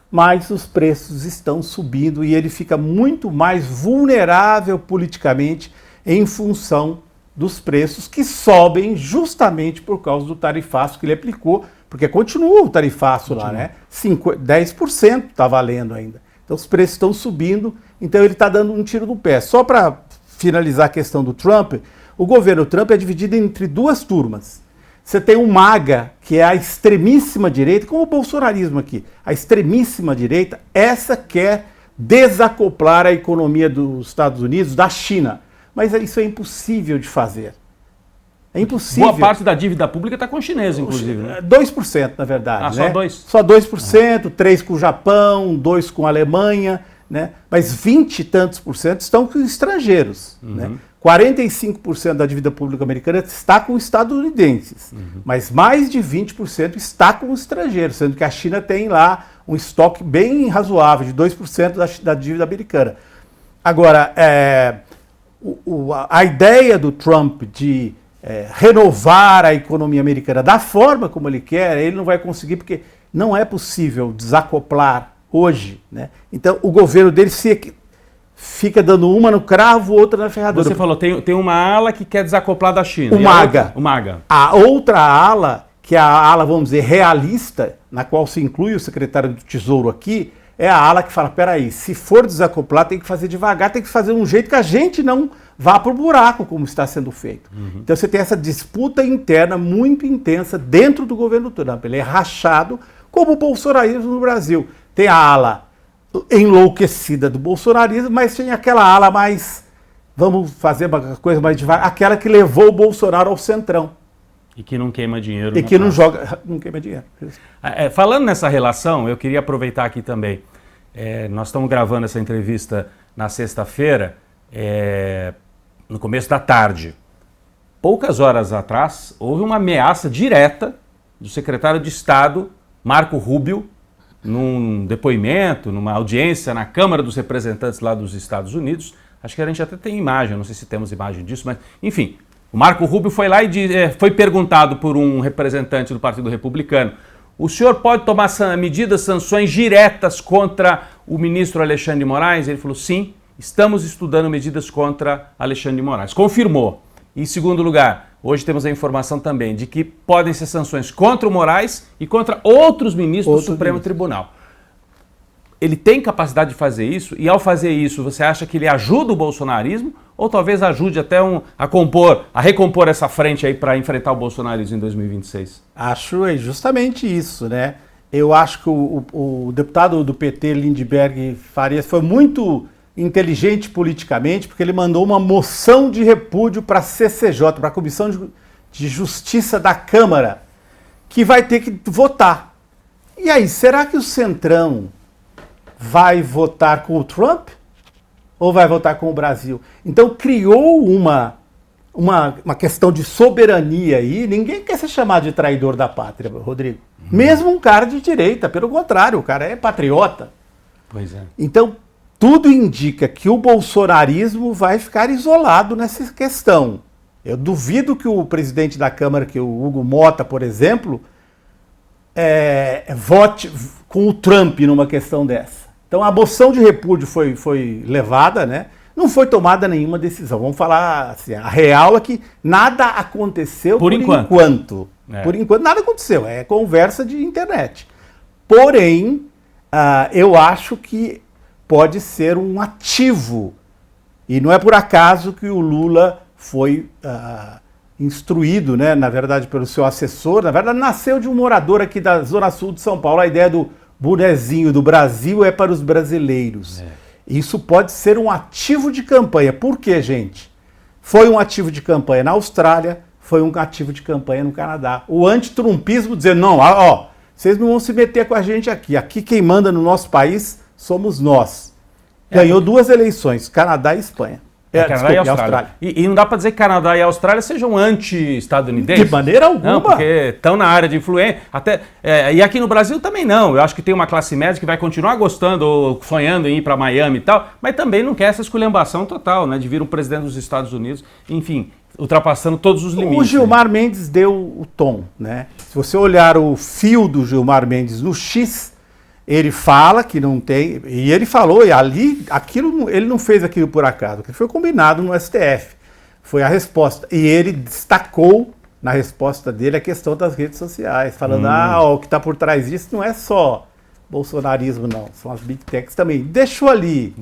Mas os preços estão subindo e ele fica muito mais vulnerável politicamente em função dos preços que sobem justamente por causa do tarifaço que ele aplicou, porque continua o tarifaço lá, né? 10% está valendo ainda. Então os preços estão subindo, então ele está dando um tiro no pé. Só para finalizar a questão do Trump, o governo Trump é dividido entre duas turmas. Você tem o MAGA, que é a extremíssima direita, como o bolsonarismo aqui. A extremíssima direita, essa quer desacoplar a economia dos Estados Unidos da China. Mas isso é impossível de fazer. É impossível. Boa parte da dívida pública está com os chineses, inclusive. Né? 2%, na verdade. Só 2%? Só 2%, 3% com o Japão, 2% com a Alemanha, né? Mas 20 e tantos por cento estão com estrangeiros. Né? 45% da dívida pública americana está com estadunidenses, mas mais de 20% está com estrangeiros, sendo que a China tem lá um estoque bem razoável, de 2% da dívida americana. Agora, a ideia do Trump de renovar a economia americana da forma como ele quer, ele não vai conseguir, porque não é possível desacoplar hoje. Né? Então, o governo dele fica dando uma no cravo, outra na ferradura. Você falou, tem uma ala que quer desacoplar da China. O MAGA. O MAGA. A outra ala, que é a ala, vamos dizer, realista, na qual se inclui o secretário do Tesouro aqui, é a ala que fala, peraí, se for desacoplar, tem que fazer devagar, tem que fazer um jeito que a gente não vá para o buraco, como está sendo feito. Então você tem essa disputa interna muito intensa dentro do governo Trump. Ele é rachado, como o bolsonarismo no Brasil. Tem a ala enlouquecida do bolsonarismo, mas tem aquela ala mais, vamos fazer uma coisa mais devagar, aquela que levou o Bolsonaro ao centrão. E que não queima dinheiro. E que não joga, não queima dinheiro. Falando nessa relação, eu queria aproveitar aqui também. Nós estamos gravando essa entrevista na sexta-feira, no começo da tarde. Poucas horas atrás, houve uma ameaça direta do secretário de Estado, Marco Rubio, num depoimento, numa audiência na Câmara dos Representantes lá dos Estados Unidos. Acho que a gente até tem imagem, não sei se temos imagem disso, mas enfim, o Marco Rubio foi lá e foi perguntado por um representante do Partido Republicano: o senhor pode tomar medidas, sanções diretas contra o ministro Alexandre de Moraes? Ele falou: sim, estamos estudando medidas contra Alexandre de Moraes. Confirmou. Em segundo lugar, hoje temos a informação também de que podem ser sanções contra o Moraes e contra outros ministros do Supremo Tribunal. Ele tem capacidade de fazer isso, e ao fazer isso, você acha que ele ajuda o bolsonarismo ou talvez ajude até a recompor essa frente aí para enfrentar o bolsonarismo em 2026? Acho justamente isso, né? Eu acho que o deputado do PT, Lindbergh Farias, foi muito inteligente politicamente, porque ele mandou uma moção de repúdio para a CCJ, para a Comissão de Justiça da Câmara, que vai ter que votar. E aí, será que o Centrão vai votar com o Trump ou vai votar com o Brasil? Então criou uma questão de soberania aí. Ninguém quer ser chamado de traidor da pátria, Rodrigo. Mesmo um cara de direita, pelo contrário, o cara é patriota. Pois é. Então, tudo indica que o bolsonarismo vai ficar isolado nessa questão. Eu duvido que o presidente da Câmara, que é o Hugo Mota, por exemplo, vote com o Trump numa questão dessa. Então a moção de repúdio foi levada, né? Não foi tomada nenhuma decisão. Vamos falar assim, a real é que nada aconteceu por enquanto. Por enquanto nada aconteceu, é conversa de internet. Porém, eu acho que pode ser um ativo. E não é por acaso que o Lula foi instruído, né, na verdade, pelo seu assessor. Na verdade, nasceu de um morador aqui da Zona Sul de São Paulo. A ideia do bonezinho do Brasil é para os brasileiros. Isso pode ser um ativo de campanha. Por quê, gente? Foi um ativo de campanha na Austrália, foi um ativo de campanha no Canadá. O antitrumpismo dizendo, não, vocês não vão se meter com a gente aqui. Aqui quem manda no nosso país somos nós. Ganhou 2 eleições, Canadá e Espanha. Canadá e Austrália. E não dá para dizer que Canadá e Austrália sejam anti-estadunidenses? De maneira alguma. Não, porque estão na área de influência. E aqui no Brasil também não. Eu acho que tem uma classe média que vai continuar gostando ou sonhando em ir para Miami e tal, mas também não quer essa esculhambação total, né, de vir um presidente dos Estados Unidos, enfim, ultrapassando todos os limites. O Gilmar Mendes deu o tom, né? Se você olhar o fio do Gilmar Mendes no X, ele fala que não tem, e ele falou, e ali, ele não fez aquilo por acaso, que foi combinado no STF. Foi a resposta. E ele destacou na resposta dele a questão das redes sociais, falando, o que está por trás disso não é só bolsonarismo, não, são as big techs também. Deixou ali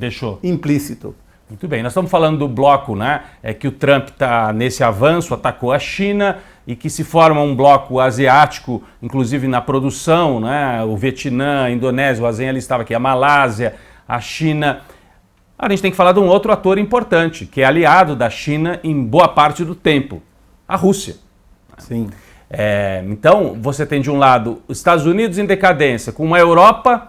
implícito. Muito bem, nós estamos falando do bloco, né? Que o Trump está nesse avanço, atacou a China e que se forma um bloco asiático, inclusive na produção, né? O Vietnã, a Indonésia, o ASEAN ali estava aqui, a Malásia, a China. A gente tem que falar de um outro ator importante, que é aliado da China em boa parte do tempo, a Rússia. Sim. Então, você tem de um lado os Estados Unidos em decadência, com uma Europa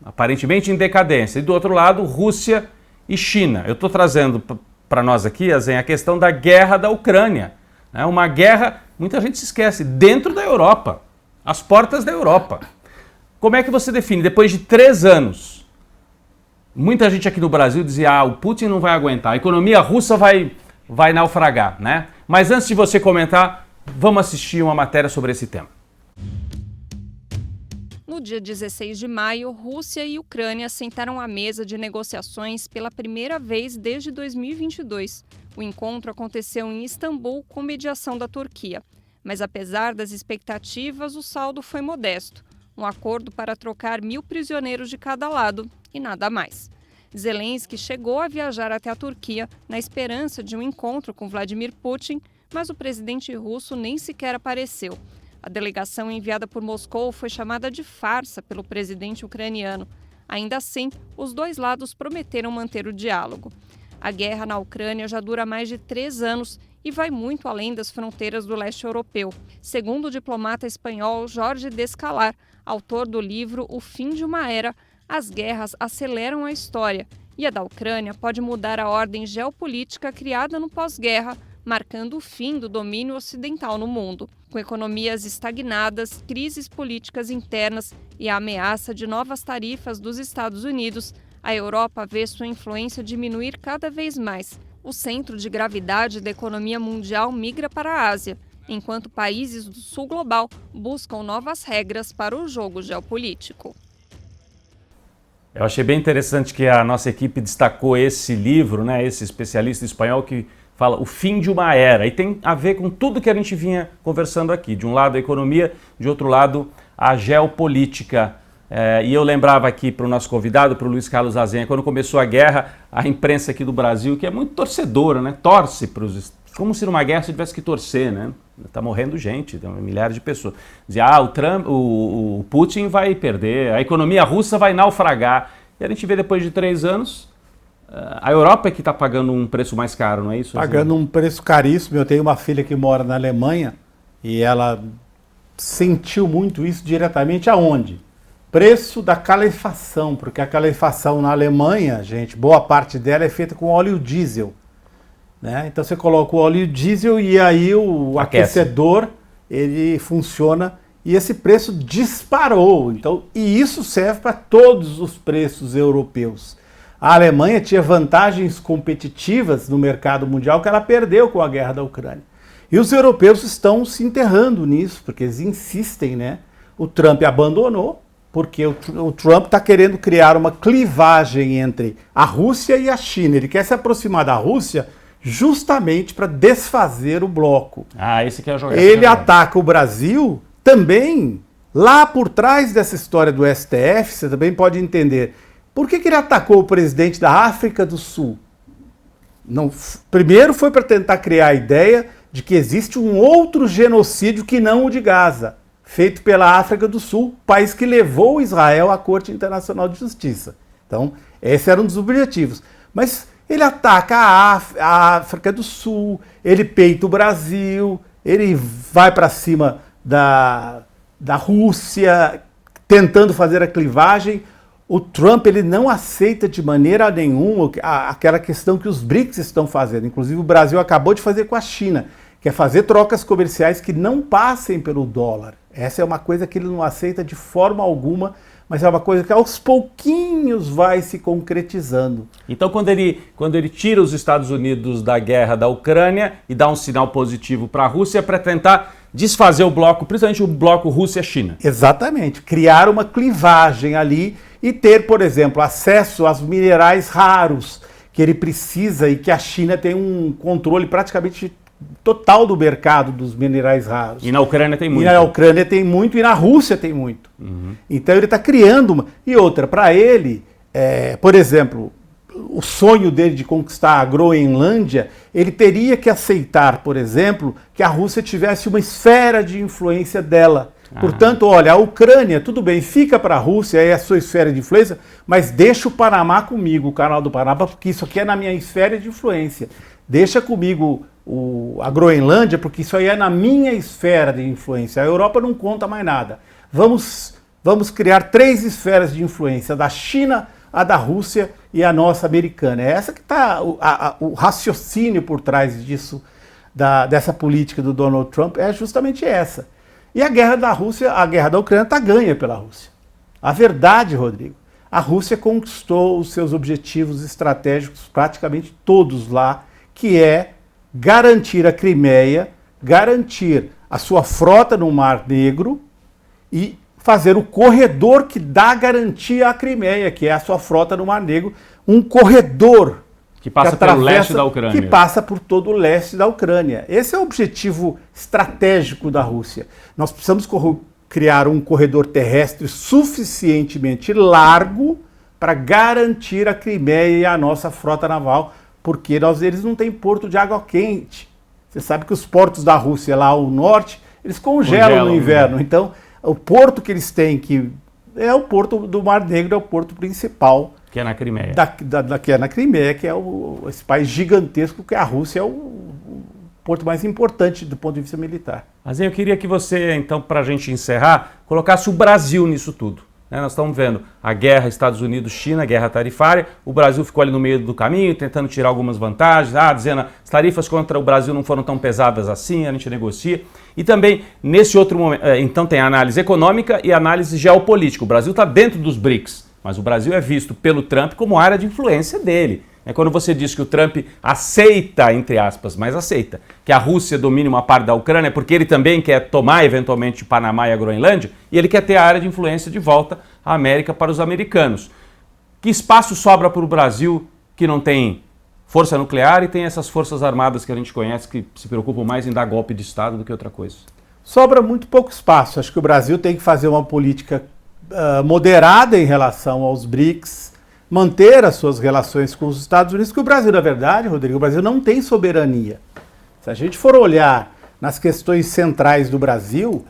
aparentemente em decadência, e do outro lado, Rússia e China. Eu estou trazendo para nós aqui, Azen, a questão da guerra da Ucrânia. Né? Uma guerra, muita gente se esquece, dentro da Europa, às portas da Europa. Como é que você define, depois de 3 anos, muita gente aqui no Brasil dizia, o Putin não vai aguentar, a economia russa vai naufragar, né? Mas antes de você comentar, vamos assistir uma matéria sobre esse tema. No dia 16 de maio, Rússia e Ucrânia sentaram à mesa de negociações pela primeira vez desde 2022. O encontro aconteceu em Istambul com mediação da Turquia. Mas apesar das expectativas, o saldo foi modesto. um acordo para trocar 1.000 prisioneiros de cada lado e nada mais. Zelensky chegou a viajar até a Turquia na esperança de um encontro com Vladimir Putin, mas o presidente russo nem sequer apareceu. A delegação enviada por Moscou foi chamada de farsa pelo presidente ucraniano. Ainda assim, os dois lados prometeram manter o diálogo. A guerra na Ucrânia já dura mais de 3 anos e vai muito além das fronteiras do leste europeu. Segundo o diplomata espanhol Jorge Descalar, autor do livro O Fim de uma Era, as guerras aceleram a história e a da Ucrânia pode mudar a ordem geopolítica criada no pós-guerra, marcando o fim do domínio ocidental no mundo. Com economias estagnadas, crises políticas internas e a ameaça de novas tarifas dos Estados Unidos, a Europa vê sua influência diminuir cada vez mais. O centro de gravidade da economia mundial migra para a Ásia, enquanto países do sul global buscam novas regras para o jogo geopolítico. Eu achei bem interessante que a nossa equipe destacou esse livro, né, esse especialista espanhol que fala O Fim de uma Era, e tem a ver com tudo que a gente vinha conversando aqui. De um lado a economia, de outro lado a geopolítica. E eu lembrava aqui para o nosso convidado, para o Luiz Carlos Azenha, quando começou a guerra, a imprensa aqui do Brasil, que é muito torcedora, né, torce para os... Como se numa guerra você tivesse que torcer, né? Tá morrendo gente, milhares de pessoas. Dizia, o Putin vai perder, a economia russa vai naufragar. E a gente vê depois de 3 anos, a Europa é que está pagando um preço mais caro, não é isso? Pagando um preço caríssimo. Eu tenho uma filha que mora na Alemanha e ela sentiu muito isso diretamente aonde? Preço da calefação, porque a calefação na Alemanha, gente, boa parte dela é feita com óleo diesel. Né? Então você coloca o óleo diesel e aí o aquecedor ele funciona e esse preço disparou. Então, e isso serve para todos os preços europeus. A Alemanha tinha vantagens competitivas no mercado mundial que ela perdeu com a guerra da Ucrânia. E os europeus estão se enterrando nisso, porque eles insistem, né? O Trump abandonou, porque o Trump está querendo criar uma clivagem entre a Rússia e a China. Ele quer se aproximar da Rússia justamente para desfazer o bloco. Esse que é a jogada. Ele ataca o Brasil também, lá por trás dessa história do STF, você também pode entender. Por que ele atacou o presidente da África do Sul? Não, primeiro foi para tentar criar a ideia de que existe um outro genocídio que não o de Gaza, feito pela África do Sul, país que levou Israel à Corte Internacional de Justiça. Então, esse era um dos objetivos. Mas ele ataca a África do Sul, ele peita o Brasil, ele vai para cima da Rússia, tentando fazer a clivagem. O Trump ele não aceita de maneira nenhuma aquela questão que os BRICS estão fazendo. Inclusive o Brasil acabou de fazer com a China, que é fazer trocas comerciais que não passem pelo dólar. Essa é uma coisa que ele não aceita de forma alguma, mas é uma coisa que aos pouquinhos vai se concretizando. Então quando ele tira os Estados Unidos da guerra da Ucrânia e dá um sinal positivo para a Rússia para tentar desfazer o bloco, principalmente o bloco Rússia-China. Exatamente, criar uma clivagem ali e ter, por exemplo, acesso aos minerais raros que ele precisa e que a China tem um controle praticamente total do mercado dos minerais raros. E na Ucrânia tem muito. E na Ucrânia tem muito e na Rússia tem muito. Uhum. Então ele está criando uma... E outra, para ele, por exemplo, o sonho dele de conquistar a Groenlândia, ele teria que aceitar, por exemplo, que a Rússia tivesse uma esfera de influência dela. Portanto, olha, a Ucrânia, tudo bem, fica para a Rússia, é a sua esfera de influência, mas deixa o Panamá comigo, o canal do Panamá, porque isso aqui é na minha esfera de influência. Deixa comigo a Groenlândia, porque isso aí é na minha esfera de influência. A Europa não conta mais nada. Vamos criar 3 esferas de influência, da China, a da Rússia e a nossa americana. É essa que está o raciocínio por trás disso, dessa política do Donald Trump, é justamente essa. E a guerra da Ucrânia está ganha pela Rússia. A verdade, Rodrigo, a Rússia conquistou os seus objetivos estratégicos praticamente todos lá, que é garantir a Crimeia, garantir a sua frota no Mar Negro e fazer o corredor que dá garantia à Crimeia, que é a sua frota no Mar Negro, um corredor que passa pelo leste da Ucrânia. Que passa por todo o leste da Ucrânia. Esse é o objetivo estratégico da Rússia. Nós precisamos criar um corredor terrestre suficientemente largo para garantir a Crimeia e a nossa frota naval, porque eles não têm porto de água quente. Você sabe que os portos da Rússia lá ao norte, eles congelam no inverno. Então, o porto que eles têm, que é o porto do Mar Negro, é o porto principal. Que é na Crimeia. Que é na Crimeia, que é esse país gigantesco, que a Rússia é o porto mais importante do ponto de vista militar. Mas eu queria que você, então, para a gente encerrar, colocasse o Brasil nisso tudo. Nós estamos vendo a guerra Estados Unidos-China, guerra tarifária, o Brasil ficou ali no meio do caminho, tentando tirar algumas vantagens, dizendo as tarifas contra o Brasil não foram tão pesadas assim, a gente negocia. E também, nesse outro momento, então tem a análise econômica e a análise geopolítica. O Brasil está dentro dos BRICS, mas o Brasil é visto pelo Trump como área de influência dele. Quando você diz que o Trump aceita, entre aspas, mas aceita, que a Rússia domine uma parte da Ucrânia, porque ele também quer tomar eventualmente o Panamá e a Groenlândia, e ele quer ter a área de influência de volta à América para os americanos. Que espaço sobra para o Brasil que não tem força nuclear e tem essas forças armadas que a gente conhece que se preocupam mais em dar golpe de Estado do que outra coisa? Sobra muito pouco espaço. Acho que o Brasil tem que fazer uma política moderada em relação aos BRICS, manter as suas relações com os Estados Unidos, que o Brasil, na verdade, Rodrigo, o Brasil não tem soberania. Se a gente for olhar nas questões centrais do Brasil,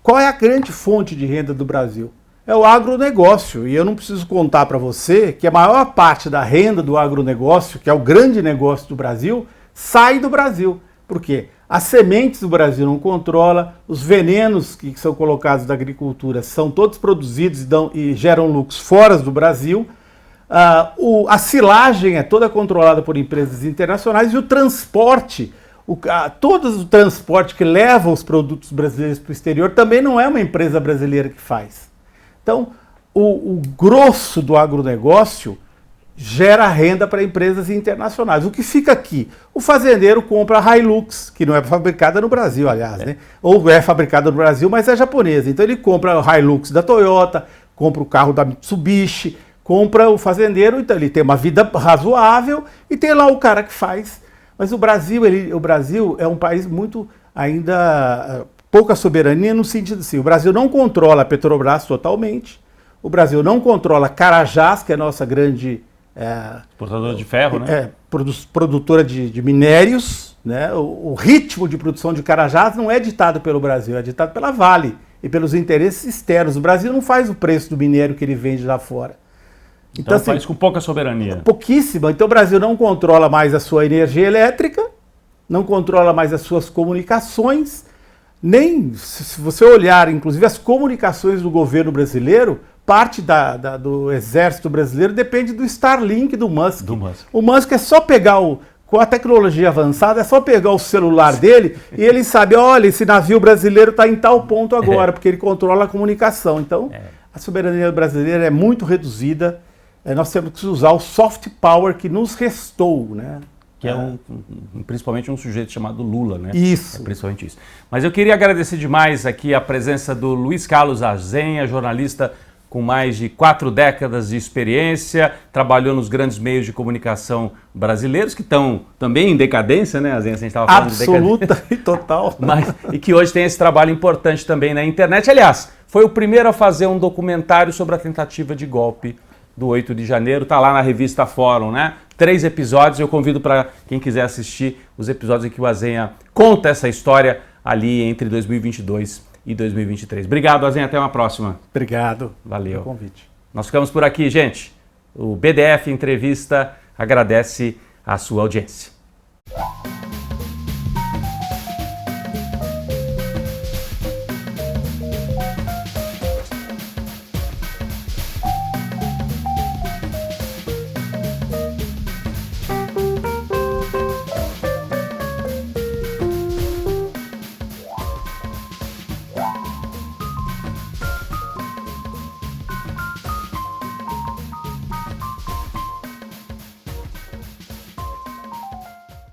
qual é a grande fonte de renda do Brasil? É o agronegócio. E eu não preciso contar para você que a maior parte da renda do agronegócio, que é o grande negócio do Brasil, sai do Brasil. Por quê? As sementes do Brasil não controla, os venenos que são colocados da agricultura são todos produzidos e geram lucros fora do Brasil. A silagem é toda controlada por empresas internacionais e o transporte, todo o transporte que leva os produtos brasileiros para o exterior também não é uma empresa brasileira que faz. Então, o grosso do agronegócio gera renda para empresas internacionais. O que fica aqui? O fazendeiro compra a Hilux, que não é fabricada no Brasil, aliás, né? Ou é fabricada no Brasil, mas é japonesa. Então ele compra a Hilux da Toyota, compra o carro da Mitsubishi, compra o fazendeiro, então ele tem uma vida razoável e tem lá o cara que faz. Mas o Brasil é um país muito ainda pouca soberania no sentido assim, o Brasil não controla a Petrobras totalmente, o Brasil não controla a Carajás, que é a nossa grande exportadora de ferro, né? Produtora de minérios, né? O ritmo de produção de Carajás não é ditado pelo Brasil, é ditado pela Vale e pelos interesses externos. O Brasil não faz o preço do minério que ele vende lá fora. Então assim, faz com pouca soberania. Pouquíssima. Então o Brasil não controla mais a sua energia elétrica, não controla mais as suas comunicações, nem, se você olhar, inclusive, as comunicações do governo brasileiro, parte do exército brasileiro depende do Starlink do Musk. O Musk é só pegar com a tecnologia avançada, é só pegar o celular dele e ele sabe, olha, esse navio brasileiro está em tal ponto agora, porque ele controla a comunicação. Então, a soberania brasileira é muito reduzida. Nós temos que usar o soft power que nos restou, né? Que é principalmente um sujeito chamado Lula, né? Isso. Principalmente isso. Mas eu queria agradecer demais aqui a presença do Luiz Carlos Arzenha, jornalista com mais de 4 décadas de experiência, trabalhou nos grandes meios de comunicação brasileiros, que estão também em decadência, né, Arzenha? A gente estava falando absoluta e total. E que hoje tem esse trabalho importante também na internet. Aliás, foi o primeiro a fazer um documentário sobre a tentativa de golpe do 8 de janeiro, está lá na revista Fórum, né? 3 episódios, eu convido para quem quiser assistir os episódios em que o Arzenha conta essa história ali entre 2022 e 2023. Obrigado, Arzenha, até uma próxima. Obrigado. Valeu. Pelo convite. Nós ficamos por aqui, gente. O BDF Entrevista agradece a sua audiência.